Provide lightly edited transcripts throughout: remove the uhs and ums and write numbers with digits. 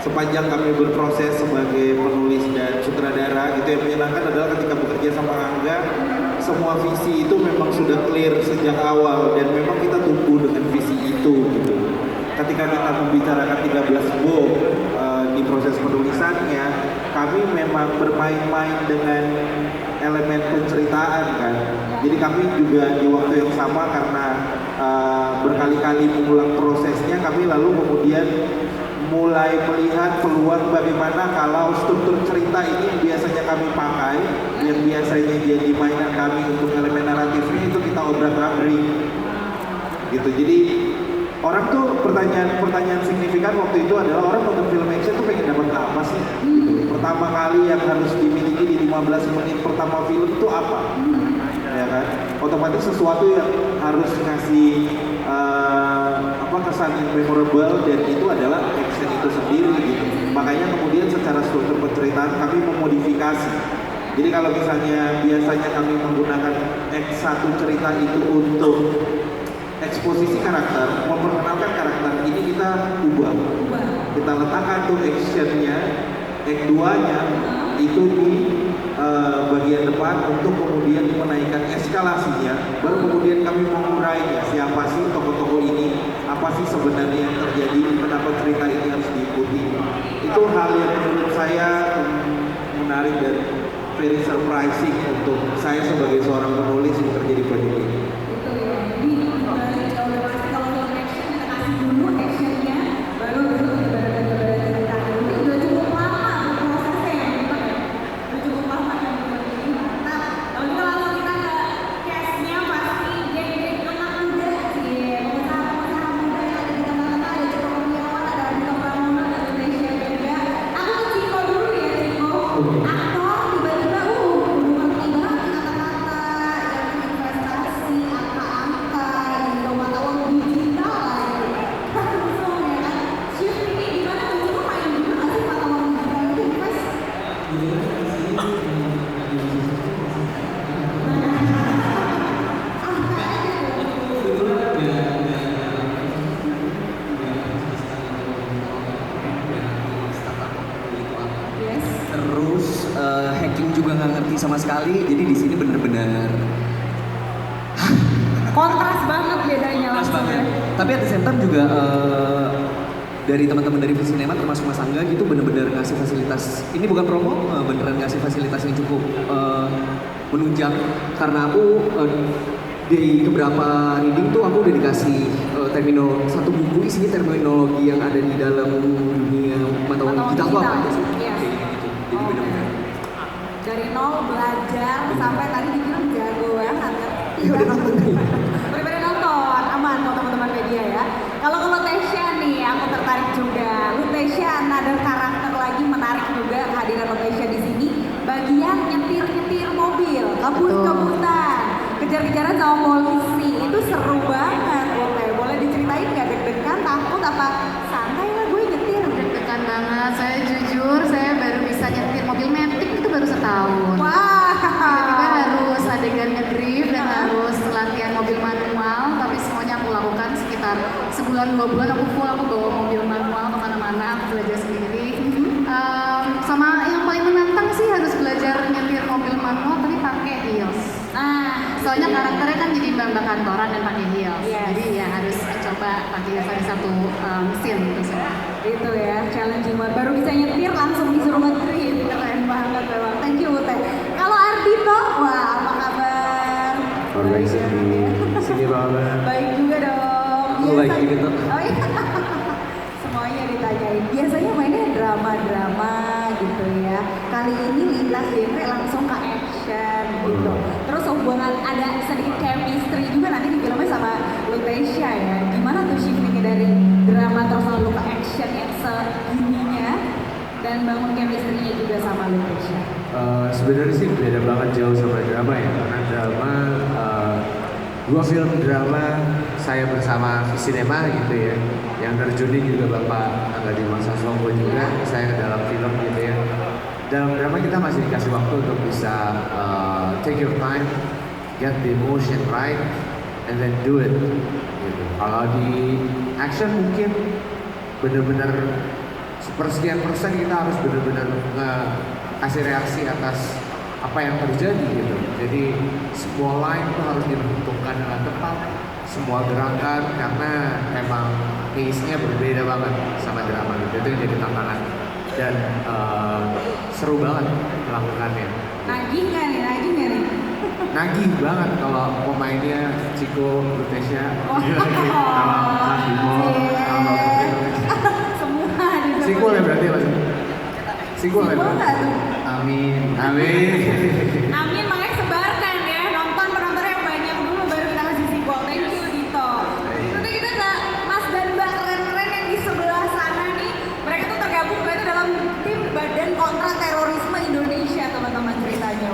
sepanjang kami berproses sebagai penulis dan sutradara gitu, yang menyenangkan adalah ketika bekerja sama Angga, semua visi itu memang sudah clear sejak awal dan memang kita tumbuh dengan visi itu gitu. Ketika kita membicarakan 13 book di proses penulisannya, kami memang bermain-main dengan elemen penceritaan kan. Jadi kami juga di waktu yang sama karena berkali-kali mengulang prosesnya, kami lalu kemudian mulai melihat peluang bagaimana kalau struktur cerita ini yang biasanya kami pakai, yang biasanya jadi mainan kami untuk elemen naratifnya, itu kita obrak-abrik gitu. Jadi orang tuh pertanyaan signifikan waktu itu adalah orang nonton film action tuh pengen dapat apa sih? Gitu. Pertama kali yang harus dimiliki di 15 menit pertama film itu apa? Ya kan? Otomatis sesuatu yang harus ngasih kesan yang memorable, dan itu adalah action itu sendiri gitu. Makanya kemudian secara struktur penceritaan kami memodifikasi. Jadi kalau misalnya biasanya kami menggunakan X1 cerita itu untuk eksposisi karakter, memperkenalkan karakter, ini kita ubah. Kita letakkan tuh actionnya, act 2-nya itu di bagian depan untuk kemudian menaikkan eskalasinya, baru kemudian kami mengurainya, siapa sih tokoh-tokoh ini, apa sih sebenarnya yang terjadi, kenapa cerita ini harus diikuti. Itu hal yang menurut saya menarik dan very surprising untuk saya sebagai seorang penulis yang kerja di Project ini. Hacking juga nggak ngerti sama sekali, jadi di sini bener-bener kontras banget bedanya langsung ya. Tapi at the same time juga dari teman-teman dari Visinema termasuk Mas Angga gitu bener-bener ngasih fasilitas, ini bukan promo, beneran ngasih fasilitas yang cukup menunjang, karena aku di beberapa reading tuh aku udah dikasih satu buku isinya terminologi yang ada di dalam dunia pengetahuan digital tuh apa aja sih? Iya. Kayak gitu. Jadi bener-bener dari nol belajar sampai tadi dibilang jago banget. Iya udah nonton nih. Udah pada nonton, aman kok teman-teman media ya. Kalau ke Lutetia nih, aku tertarik juga. Lutetia another karakter lagi menarik juga kehadiran Lutetia di sini. Bagian nyetir mobil, kebut-kebutan, kejar-kejaran sama polisi, itu seru banget. Boleh diceritain nggak, deg-degan, takut apa santai lah gue nyetir? Deg-degan banget. Saya jujur, saya baru bisa nyetir mobil Matic itu baru setahun. Wah. Tiba-tiba harus adegan ngedrift dan harus latihan mobil manual, tapi semuanya aku lakukan sekitar sebulan 2 bulan aku bawa mobil manual kemana-mana, aku belajar sendiri. Sama yang paling menantang sih harus belajar nyetir mobil manual tapi pakai heels. Soalnya karakternya kan jadi mbak kantoran dan pakai heels. Yes. Jadi ya harus coba pakai heels ada satu mesin gitu sih. Itu ya, challenging banget. Baru bisa nyetir langsung disuruh ngedrift. Keren banget memang. Thank you Ute. Kalau Ardito, wah apa kabar? Baik sini banget. Baik juga dong. Baik gitu. Oh iya. Semuanya ditanyain. Biasanya mainnya drama-drama gitu ya. Kali ini lintas genre langsung ke action gitu. Terus hubungan ada sedikit chemistry juga nanti di filmnya sama Lutetia ya. Gimana tuh shiftingnya dari drama terus lalu ke action yang segininya dan bangun chemistry-nya juga sama Lutetia? Sebenarnya sih beda banget jauh sama drama ya, karena drama 2 film drama saya bersama Visinema gitu ya, yang terjunin juga Bapak Angga Dwi Sasongko juga, saya dalam film gitu ya. Dalam drama kita masih dikasih waktu untuk bisa take your time, get the emotion right, and then do it. Gitu. Kalau di action mungkin bener-bener sepersekian persen kita harus benar-benar kasih reaksi atas apa yang terjadi gitu. Jadi semua line itu harus dibentukkan dengan tepat, semua gerakan, karena emang pace-nya berbeda banget sama drama gitu. Itu yang jadi tantangan dan seru banget melakukannya. Nagih nggak nih? Nagih banget kalau pemainnya Ciko, Lutesya, Oh. kalau Mas Bimo, kalau Semua di Sequel ya berarti Mas? Sequel ya Sequel berarti? nggak tuh? Amin, amin. Amin, makanya sebarkan ya, nonton penonton yang banyak dulu baru kita kasih sequel. Thank you Dito. Nanti kita ada Mas dan Mbak keren-keren yang di sebelah sana nih. Mereka tuh tergabung berarti dalam tim Badan Kontra Terorisme Indonesia, teman-teman ceritanya.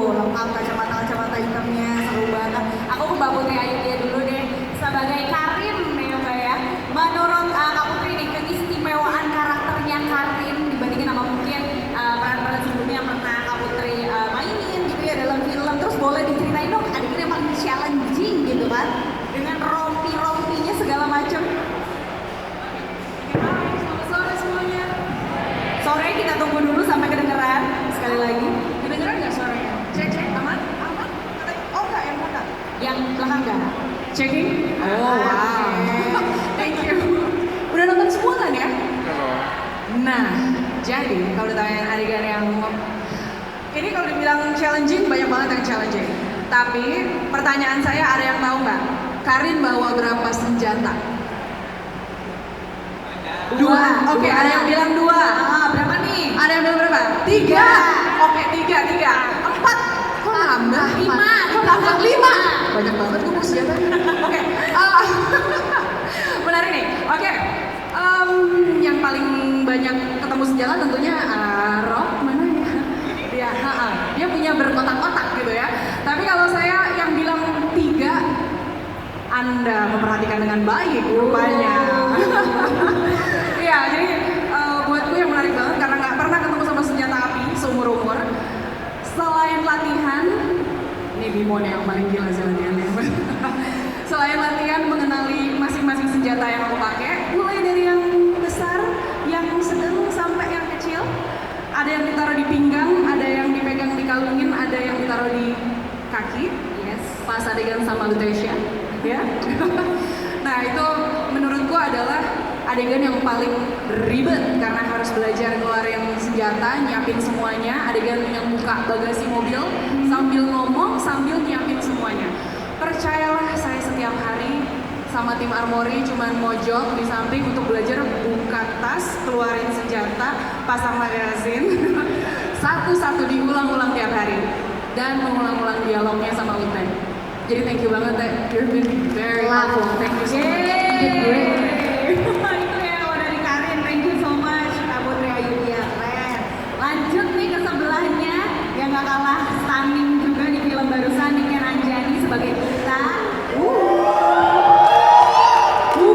Lengkap kacamata hitamnya, seru banget. Aku ke Mbak Putri Ayudhya dulu deh sebagai Karin nih ya Mbak ya. Menurut Kak Putri nih, keistimewaan karakternya Karin dibandingin sama mungkin peran-peran sebelumnya yang pernah Kak Putri mainin gitu ya dalam film. Terus boleh diceritain dong adegan yang paling challenging gitu kan, dengan rompi-rompinya segala macam. Selamat sore semuanya. Sore kita tunggu dulu sampai kedengeran sekali lagi. Kedengeran nggak suaranya? Cek, aman? Oh nggak, yang mana? Yang belakang nggak? Checking? Oh wow. Thank you. Udah nonton semua kan ya? Nah, jadi kalau ditanya adegan yang ini kalau dibilang challenging, banyak banget yang challenging. Tapi pertanyaan saya, ada yang tahu nggak? Karin bawa berapa senjata? Dua. Oke, ada yang bilang dua. Berapa nih? Ada yang bilang berapa? Tiga. Oke, tiga. Empat. Kok nambah? Lima. Kok nambah? Lima. Banyak banget tuh senjata. Oke. Menarik nih. Oke. Yang paling banyak ketemu senjata tentunya Rob, mana ya? Dia punya berkotak-kotak gitu ya. Tapi kalau saya yang bilang tiga, Anda memperhatikan dengan baik rupanya. Iya, jadi buatku yang menarik banget karena nggak pernah ketemu sama senjata api seumur-umur. Selain latihan, ini Bimo yang paling gila sih latihannya. Selain latihan mengenali masing-masing senjata yang aku pakai, mulai dari yang besar, yang sedang sampai yang kecil. Ada yang ditaruh di pinggang, ada yang dipegang dikalungin, ada yang ditaruh di kaki. Yes. Pas adegan sama Lutesya, ya. Nah itu menurutku adalah adegan yang paling ribet karena harus belajar ngeluarin senjata, nyiapin semuanya. Adegan yang buka bagasi mobil sambil ngomong, sambil nyiapin semuanya. Percayalah, saya setiap hari sama tim Armory cuman mojok di samping untuk belajar buka tas, keluarin senjata, pasang magazin. Satu-satu diulang-ulang tiap hari dan mengulang-ulang dialognya sama Ute. Jadi thank you banget, Teh. You've been very helpful. Thank you so much. Itu ya dari Karin. Thank you so much, Kak Putri Ayudhya. Keren. Lanjut nih ke sebelahnya yang gak kalah stunning juga di film barusan, Niken Anjani sebagai Ita.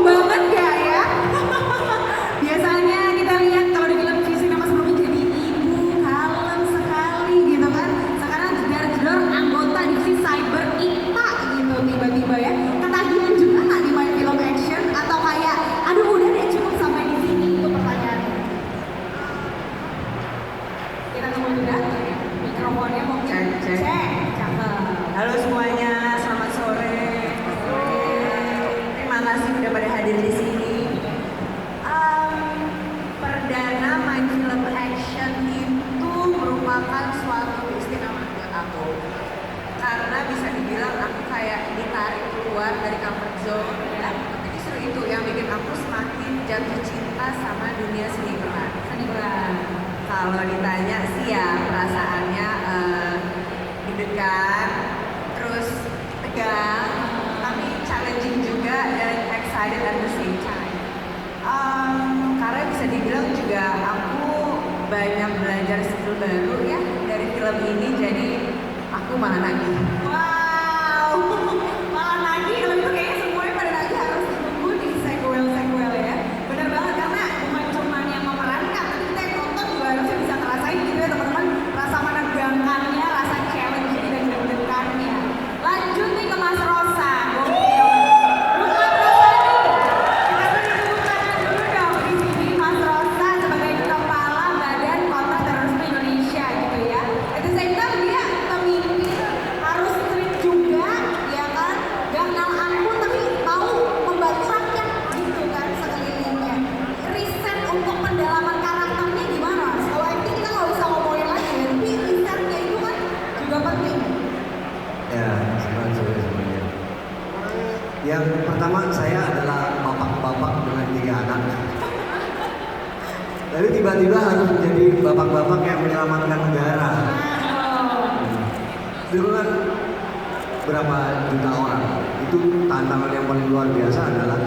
Banget gak ya? Biasanya kita lihat kalau di film Visinema sebelumnya jadi ibu, kalem sekali gitu kan. Sekarang jedar-jedar anggota divisi cyber Ita gitu tiba-tiba ya. Ketagihan juga nggak di main film action atau kayak aduh udah deh cukup sampai di sini, itu pertanyaannya. Kita tunggu juga mikrofonnya mau cek. Cakep. Halo semuanya, selamat sore. Terima kasih udah pada hadir di sini. Perdana main film action itu merupakan suatu istimewa buat aku. Karena bisa dibilang aku kayak ditarik keluar dari comfort zone ya. Tapi justru itu yang bikin aku semakin jatuh cinta sama dunia seni peran. Kalau ditanya sih ya perasaannya deg-degan, terus tegang, tapi challenging juga dan excited at the same time. Karena bisa dibilang juga aku banyak belajar skill baru ya dari film ini, jadi aku malah nagih. Wow, malah lagi kalau itu kayaknya semuanya pada lagi harus tunggu di sequel ya. Benar banget karena bukan cuma yang memerankan, tapi kita yang nonton juga harusnya bisa ngerasain gitu ya teman-teman, rasa menegangkannya, rasa challenge dan deg-degannya. Lanjut nih ke Mas Rosa. Gokil. Mas Rosa nih, kita beri tepuk tangan dulu dong di sini. Mas Rosa sebagai Tapi tiba-tiba harus menjadi bapak-bapak yang menyelamatkan negara. Dulu kan berapa juta orang, itu tantangan yang paling luar biasa adalah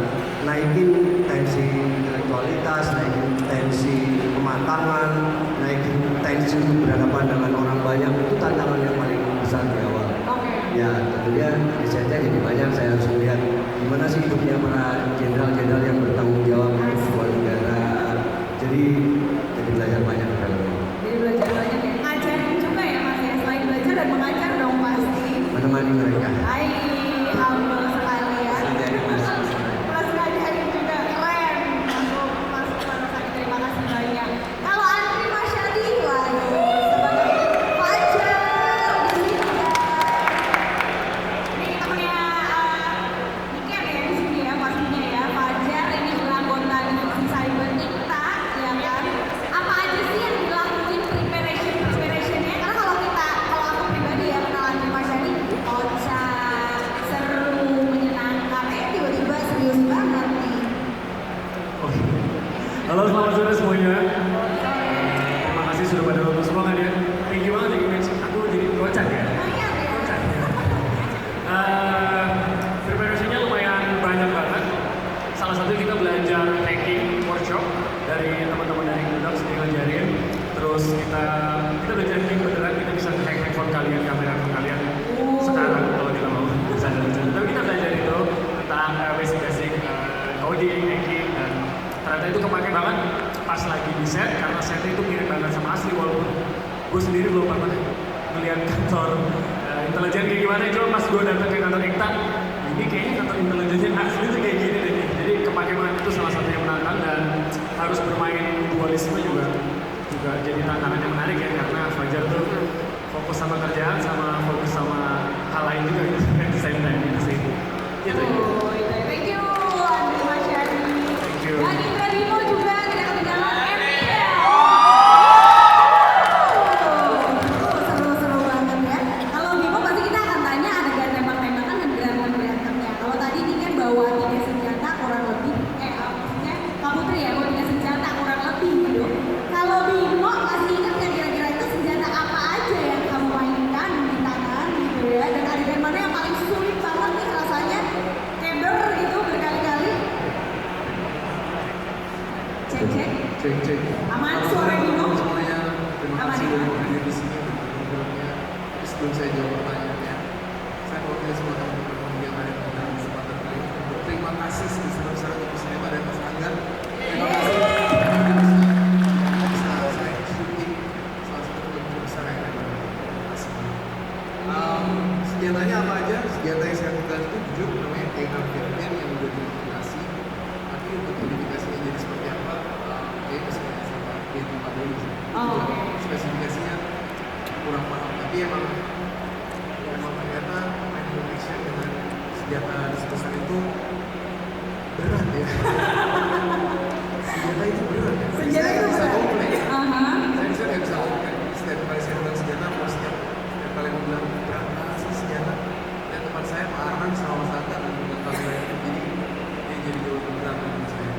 naikin tensi intelektualitas, naikin tensi kematangan, naikin tensi untuk berhadapan dengan orang banyak, itu tantangan yang paling besar di awal. Ya tentunya risetnya jadi banyak, saya harus melihat gimana sih hidupnya para jenderal-jenderal yang bertanggung jawab untuk sebuah negara. Jadi belajar banyak di dalamnya. Jadi belajar banyak ya. Ngajarin juga ya Mas ya. Selain belajar dan mengajar dong pasti. Menemani mereka. Hai, humble sekali ya. Jadi mas. Mas ngajarin juga keren. Masuk Sani, terima kasih banyak. Kalau Andri Masyadi lagi sebagai Fajar Dinda. Ini temennya Niken ya di sini ya pastinya ya. Fajar ini adalah anggota divisi cyber IKTA ya kan. Apa aja sih yang dilakuin preparationnya? Karena kalau aku pribadi ya kenal Andri Masyadi, kocak, seru, menyenangkan. Tiba-tiba serius banget nih. Halo, selamat sore semuanya. Terima kasih sudah pada nonton semua kan ya. Thank you banget ya mention aku jadi kocak ya. Kocak ya. Preparasinya lumayan banyak banget. Salah satu kita belajar hacking workshop dari teman-teman dari Google yang ngajarin. Terus kita belajar hacking beneran, kita bisa hack handphone kalian, kamera handphone kalian sekarang kalau kita mau. Tapi kita belajar itu tentang basic coding, hacking, dan ternyata itu kepake banget pas lagi di set karena setnya itu mirip banget sama asli walaupun gue sendiri belum pernah melihat kantor intelijen kayak gimana. Cuma pas gue datang ke kantor IKTA, ini kayaknya kantor intelijennya asli tuh kayak gini deh. Jadi kepake banget, itu salah satu yang menantang dan harus bermain dualisme juga jadi tantangan yang menarik ya karena Fajar tuh fokus sama kerjaan sama fokus sama hal lain juga gitu at the same time gitu sih. Gitu ya. Thank you Andri Masyadi. Thank you. Dan Indra Bimo juga tidak ketinggalan MPL. Seru-seru banget ya. Kalau Bimo pasti kita akan tanya adegan tembak-tembakan dan berantem-berantemnya. Kalau tadi ini kan bawa 3 senjata kurang lebih, maksudnya Kak Putri ya bawa 3 senjata kurang lebih gitu. Kalau Bimo masih ingat nggak kira-kira itu senjata apa aja yang kamu mainkan di tangan gitu ya? Dan adegan mana yang paling sulit banget nih rasanya keder gitu berkali-kali? Cek. Cek. Aman suara Bimo? Semuanya, terima Aman, kasih ya? sudah hadir di sini untuk ngobrolnya. Tapi sebelum saya jawab pertanyaannya, saya mau tanya semua teman-teman yang ada pada kesempatan kali ini. Berterima kasih sebesar-besar untuk Sinema dan Mas Angga. Terima kasih. Bisa saya syuting salah satu film besar yang ada. Terima kasih. Senjatanya apa aja? Senjata yang saya pegang itu jujur namanya AR-15 yang udah dimodifikasi. Tapi untuk modifikasinya jadi seperti apa? Kayaknya bisa tanya sama Pak dulu sih. Oh, oke. Spesifikasinya kurang paham, tapi emang ternyata main action dengan senjata sebesar itu berat ya. Senjata itu berat ya. Senjata Saya itu bisa berat. komplain. Aha. Saya nggak bisa komplain. Setiap kali saya bilang senjata, mau setiap kali mau bilang berat banget sih senjata. Dan teman saya Pak Arman sama Mas Angga dan Pak Gila itu jadi jauh lebih berat menurut saya.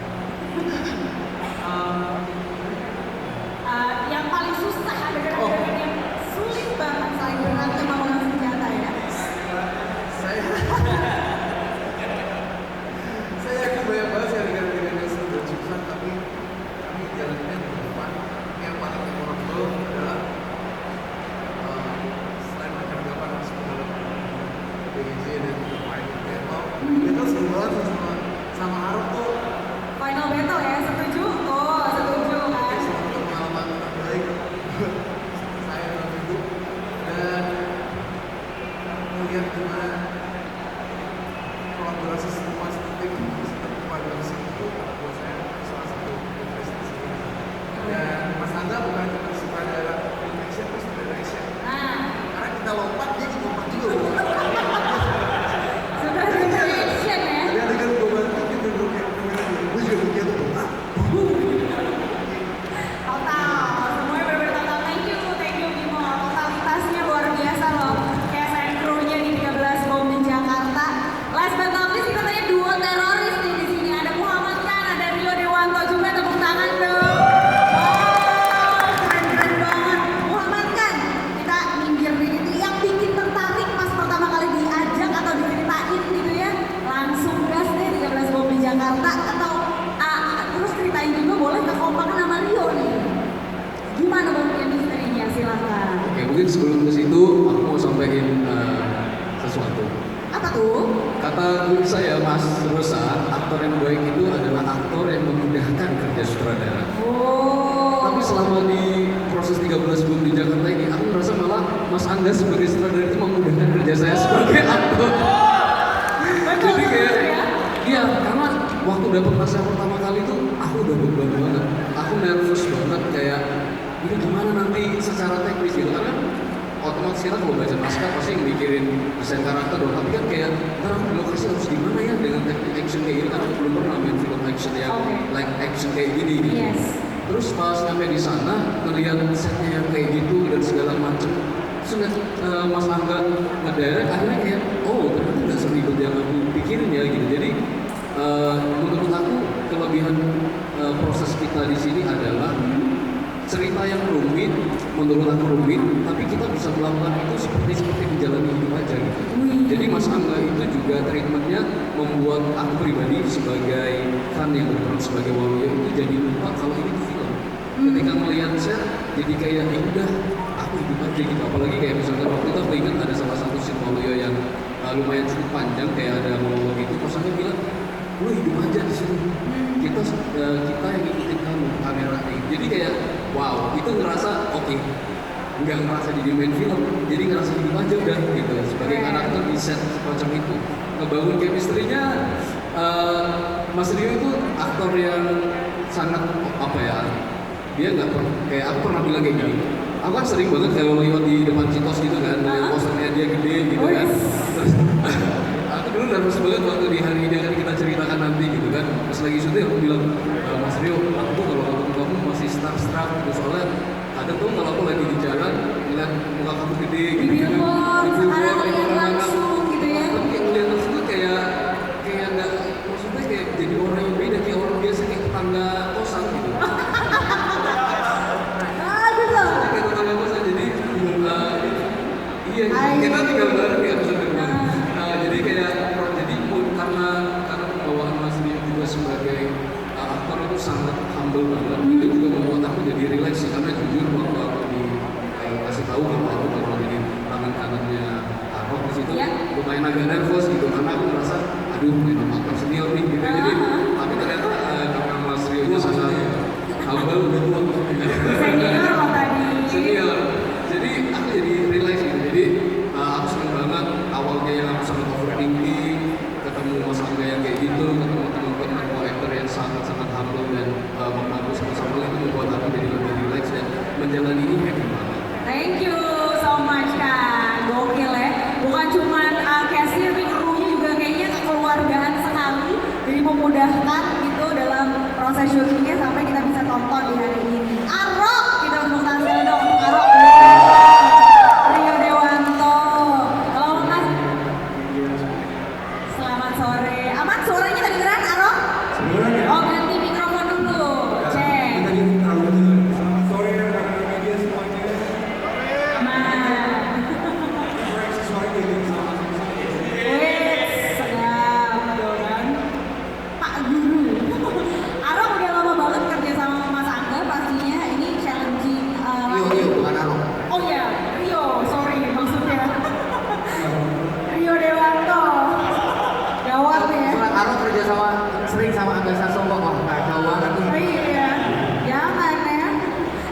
Yang paling susah adegan-adegan yang sulit banget selain berantem sama senjata ya. Saya yakin banyak banget sih adegan mungkin sebelum ke situ aku mau sampaikan sesuatu. Apa tuh? Kata guru saya, Mas Rosa, aktor yang baik itu adalah aktor yang memudahkan kerja sutradara. Oh. Tapi selama di proses 3 bulan sebelum di Jakarta ini, aku merasa malah Mas Angga sebagai sutradara itu memudahkan kerja saya sebagai aktor. Jadi kayak, iya, karena waktu dapat naskah pertama kali itu, aku udah beban banget. Aku nervous banget, kayak ini gimana nanti secara teknis gitu. Karena otomatis kita kalau baca naskah pasti mikirin desain karakter dong. Tapi kan kayak, ntar aku di lokasi harus gimana ya dengan teknik action kayak gini. Karena aku belum pernah main film action yang like action kayak gini gitu. Yes. Terus pas sampai di sana, melihat setnya yang kayak gitu dan segala macem, terus ngeliat Mas Angga ngedirect, akhirnya kayak, oh ternyata nggak seribet yang aku pikirin ya gitu. Jadi menurut aku kelebihan proses kita di sini adalah cerita yang rumit, menurut aku rumit, tapi kita bisa melakukan itu seperti menjalani hidup aja gitu. Jadi Mas Angga itu juga treatmentnya membuat aku pribadi sebagai fan yang berperan sebagai Waluyo itu jadi lupa kalau ini tuh film. Ketika melihat set, jadi kayak ya udah aku hidup aja gitu. Apalagi kayak misalnya waktu itu aku ingat ada salah satu scene Waluyo yang lumayan cukup panjang, kayak ada monolog itu. Mas Angga bilang, lu hidup aja di sini. Kita yang ngikutin kamu kamera ini. Jadi kayak wow, itu ngerasa oke. Nggak ngerasa jadi main film, jadi ngerasa hidup aja udah gitu. Sebagai karakter di set semacam itu, ngebangun chemistry-nya. Mas Rio itu aktor yang sangat apa ya? Dia nggak kayak aku pernah bilang kayak gini. Aku kan sering banget kalau lihat di depan Citos gitu kan, dari posternya dia gede gitu kan. Terus aku dulu nervous banget waktu di hari ini akan kita ceritakan nanti gitu kan. Pas lagi syuting aku bilang, Mas Rio, aku tuh kalau ketemu kamu masih starstruck gitu, soalnya kadang tuh kalau aku lagi di jalan ngeliat muka kamu gede gitu. Di billboard, sekarang lihat langsung gitu ya. Tapi kayak ngeliat langsung tuh kayak nggak, maksudnya kayak jadi orang yang beda, kayak orang biasa kayak tetangga kosan gitu. Aduh loh. Kayak tetangga kosan, jadi iya kita tinggal bareng ya maksudnya. Jadi kayak karena pembawaan Mas Rio juga sebagai aktor itu sangat humble banget. Itu juga membuat aku jadi relax sih, karena jujur waktu aku kasih tahu bahwa aku bakal jadi tangan kanannya Arok di situ, lumayan agak nervous gitu karena aku merasa aduh ini aktor senior nih gitu. Jadi tapi ternyata karena Mas Rio nya sangat humble, udah tua Senior loh tadi. senior. Jadi aku jadi relax gitu. Jadi aku seneng banget awalnya yang aku sangat overthinking, ketemu Mas Angga yang kayak gitu, ketemu teman-teman co-actor yang sangat-sangat humble dan membantu sama-sama, itu membuat aku jadi lebih relax dan menjalani ini happy banget. Thank you so much Kak. Gokil ya. Bukan cuman casting, tapi krunya juga kayaknya kekeluargaan sekali. Jadi memudahkan gitu dalam proses syutingnya sampai kita bisa tonton di hari ini. Arok, kita tepuk tangan dong untuk Arok. Rio Dewanto. Kalau Mas, selamat sore. Aman suaranya kedengeran Arok? Oh ganti mikrofon dulu. Cek. Selamat sore rekan-rekan media semuanya. Aman. Suara ini sama Wih, sedap dong. Pak Guru. Arok udah lama banget kerja sama Mas Angga, pastinya ini challenging. Rio, bukan Arok. Oh ya, Rio, sorry maksudnya. Rio Dewanto. Gawat ya. Surat Arok kerja sering sama Angga Sasongko, wah kacau banget tuh. Oh iya, jangan ya.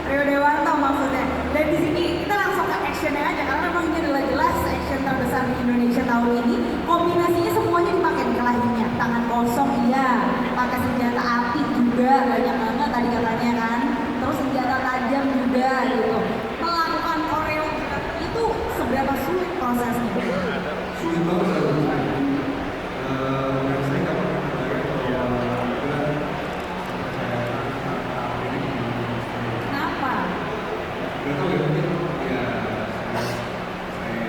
Rio Dewanto maksudnya. Dan di sini kita langsung ke actionnya aja karena memang ini adalah jelas action terbesar di Indonesia tahun ini. Kombinasinya semuanya dipakai di kelahinya. Tangan kosong iya, pakai senjata api juga banyak banget tadi katanya kan. Terus senjata tajam juga gitu. Melakukan koreografi itu seberapa sulit prosesnya? sulit banget lah. Dan saya nggak pernah kebayang bahwa Kenapa? nggak tahu ya, mungkin ya saya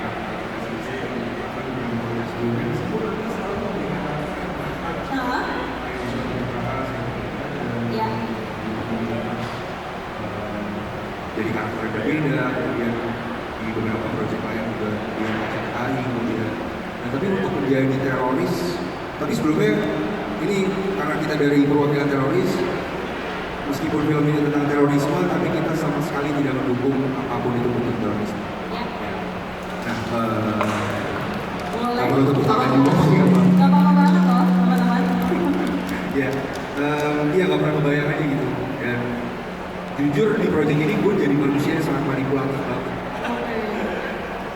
sebelumnya sebelumnya selalu melihat Hah? Ya. jadi karakter yang berbeda, kemudian di beberapa proyek lain juga dia mencintai kemudian. Nah tapi untuk menjadi teroris, tapi sebelumnya ini karena kita dari perwakilan teroris, meskipun film ini tentang terorisme, tapi kita sama sekali tidak mendukung apapun itu bentuk terorisme. Boleh. Kalau untuk utama dulu sih Gak apa-apa banget loh, teman-teman. ya, iya nggak pernah kebayang aja gitu. Dan jujur di project ini gue jadi manusia yang sangat manipulatif banget.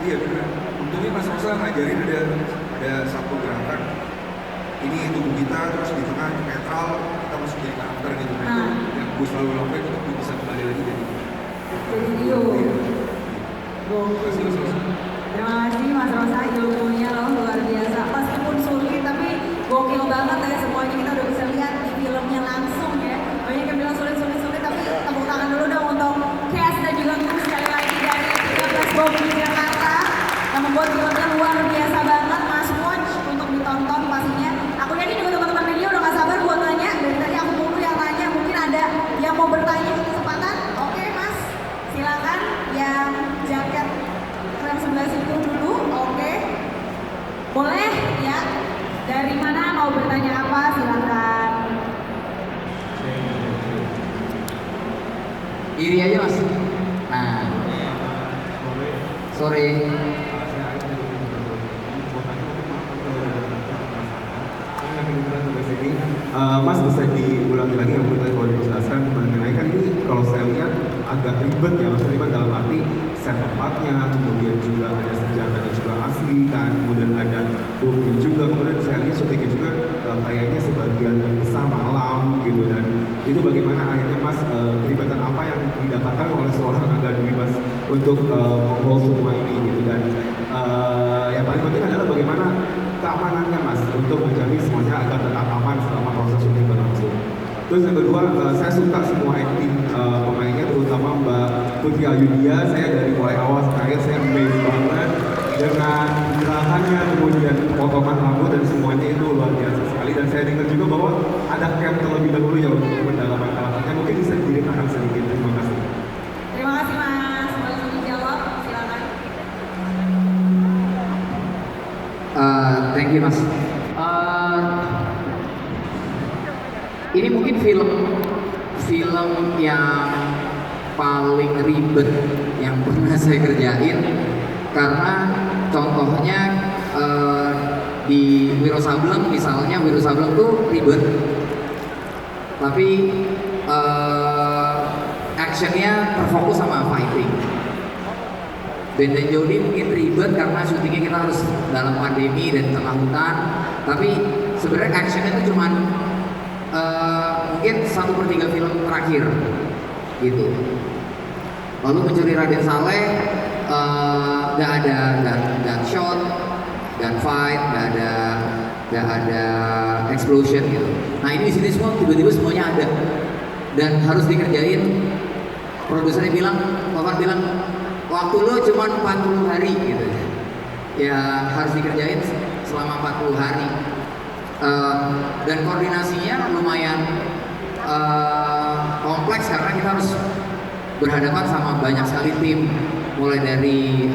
Iya benar. Untungnya Mas Rosa ngajarin ada satu gerakan. Ini tubuh kita terus di tengah netral kita masuk jadi karakter gitu. Nah, itu yang gue selalu lakukan untuk gue bisa kembali lagi jadi Dio. Iya. Gokil. Terima kasih Mas Rosa. Terima kasih Mas Rosa, ilmunya loh luar biasa. Meskipun sulit tapi gokil banget ya semuanya, kita udah bisa lihat di filmnya langsung ya. Banyak yang bilang sulit tapi tepuk tangan dulu dong untuk cast dan juga kru sekali lagi dari 13 Bom di Jakarta yang membuat filmnya luar biasa banget. Mas watch untuk ditonton pastinya. Aku yakin juga teman-teman media udah gak sabar buat nanya. Dari tadi aku mulu yang nanya, mungkin ada yang mau bertanya kesempatan. Oke Mas, silakan yang jaket yang sebelah situ dulu. Oke, boleh ya. Dari mana mau bertanya apa? Silakan. Iri aja mas. Nah, sore. Mas bisa diulangi lagi yang tadi kalau dijelaskan mengenai kan ini kalau saya lihat agak ribet ya, maksudnya ribet dalam arti set tempatnya, kemudian juga ada senjata dan juga asli kan, kemudian ada bukti juga, kemudian saya lihat syutingnya juga kayaknya sebagian besar malam gitu, dan itu bagaimana akhirnya Mas keribatan apa yang didapatkan oleh seorang Angga Dwi Mas untuk menghold semua ini gitu, dan yang paling penting adalah bagaimana keamanannya Mas untuk menjamin semuanya agar tetap aman selama proses syuting berlangsung. Terus yang kedua, saya suka semua acting pemainnya, terutama Mbak Putri Ayudhya. Saya dari mulai awal sampai akhir saya amazed banget dengan gerakannya, kemudian potongan rambut dan semuanya itu luar biasa sekali. Dan saya dengar juga bahwa ada camp terlebih dahulu ya untuk pendalaman karakternya. Mungkin bisa diceritakan sedikit. Terima kasih. Terima kasih Mas. Boleh dijawab? Silakan. Thank you mas. Ini mungkin film yang paling ribet yang pernah saya kerjain, karena contohnya di Wiro Sableng misalnya, Wiro Sableng tuh ribet, tapi actionnya terfokus sama fighting. Ben dan Jody mungkin ribet karena syutingnya kita harus dalam pandemi dan tengah hutan, tapi sebenarnya actionnya itu cuman mungkin 1/3 film terakhir gitu. Lalu Mencuri Raden Saleh nggak ada gunshot, gunfight, nggak ada explosion gitu. Nah ini di sini semua tiba-tiba semuanya ada dan harus dikerjain. Produsernya bilang, Bapak bilang waktu lo cuma 40 hari gitu ya, harus dikerjain selama 40 hari. Dan koordinasinya lumayan kompleks karena kita harus berhadapan sama banyak sekali tim, mulai dari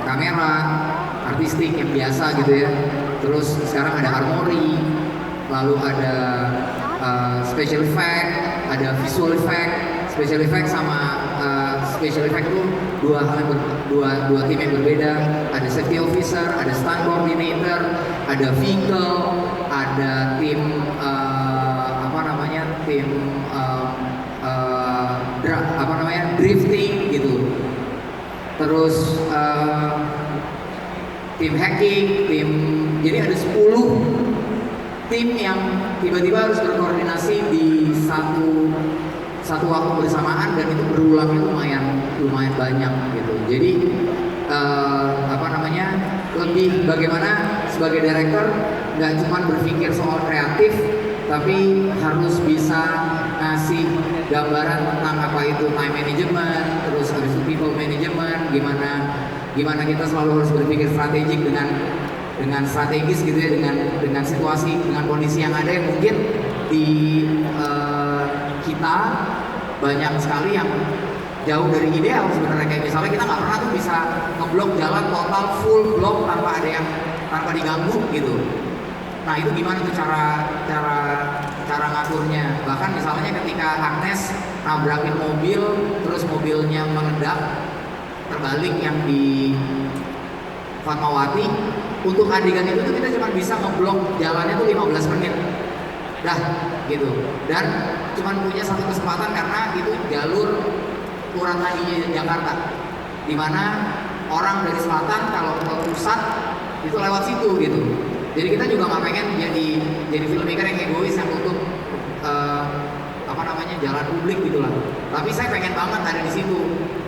kamera, artistik yang biasa gitu ya, terus sekarang ada harmoni, lalu ada special effect, ada visual effect. Special effect sama special effect itu dua tim yang berbeda. Ada safety officer, ada stunt coordinator, ada vehicle, ada tim drifting gitu. Terus tim hacking, jadi ada 10 tim yang tiba-tiba harus berkoordinasi di satu waktu bersamaan, dan itu berulangnya lumayan banyak gitu. Jadi lebih bagaimana sebagai director nggak cuma berpikir soal kreatif, tapi harus bisa ngasih gambaran tentang apa itu time management, terus habis itu people management, gimana kita selalu harus berpikir strategik dengan strategis gitu ya, dengan situasi, dengan kondisi yang ada yang mungkin di kita banyak sekali yang jauh dari ideal sebenarnya. Kayak misalnya kita nggak pernah tuh bisa ngeblok jalan total full blok tanpa diganggu gitu. Nah itu gimana tuh cara ngaturnya? Bahkan misalnya ketika Agnes nabrakin mobil, terus mobilnya meledak, terbalik yang di Fatmawati. Untuk adegan itu tuh kita cuma bisa ngeblok jalannya tuh 15 menit. Dah gitu. Dan cuma punya satu kesempatan karena itu jalur kurang tadinya Jakarta. Dimana orang dari selatan kalau ke pusat itu lewat situ gitu. Jadi kita juga nggak pengen jadi filmmaker yang egois yang tutup jalan publik gitulah. Tapi saya pengen banget ada di situ.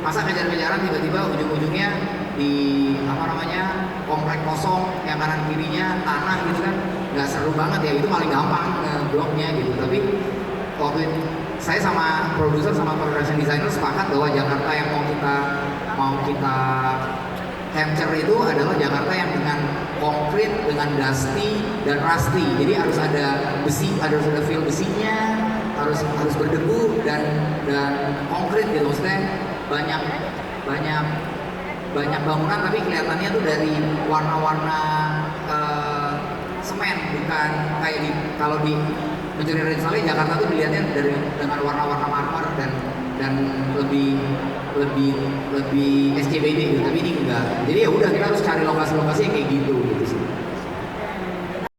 Masa kejar-kejaran tiba-tiba ujung-ujungnya di komplek kosong yang kanan kirinya tanah gitu kan, nggak seru banget ya. Itu paling gampang bloknya gitu. Tapi waktu itu saya sama produser sama production designer sepakat bahwa Jakarta yang mau kita capture itu adalah Jakarta yang dengan konkret, dengan dusty dan rusty. Jadi harus ada besi, harus ada feel besinya, harus berdebu dan konkret gitu. Maksudnya banyak bangunan tapi kelihatannya tuh dari warna-warna semen, bukan kayak kalau di Mencuri Raden Saleh Jakarta tuh dilihatnya dengan warna-warna marmer dan lebih SCBD gitu. Tapi ini enggak. Jadi ya udah kita harus cari lokasi-lokasi yang kayak gitu sih.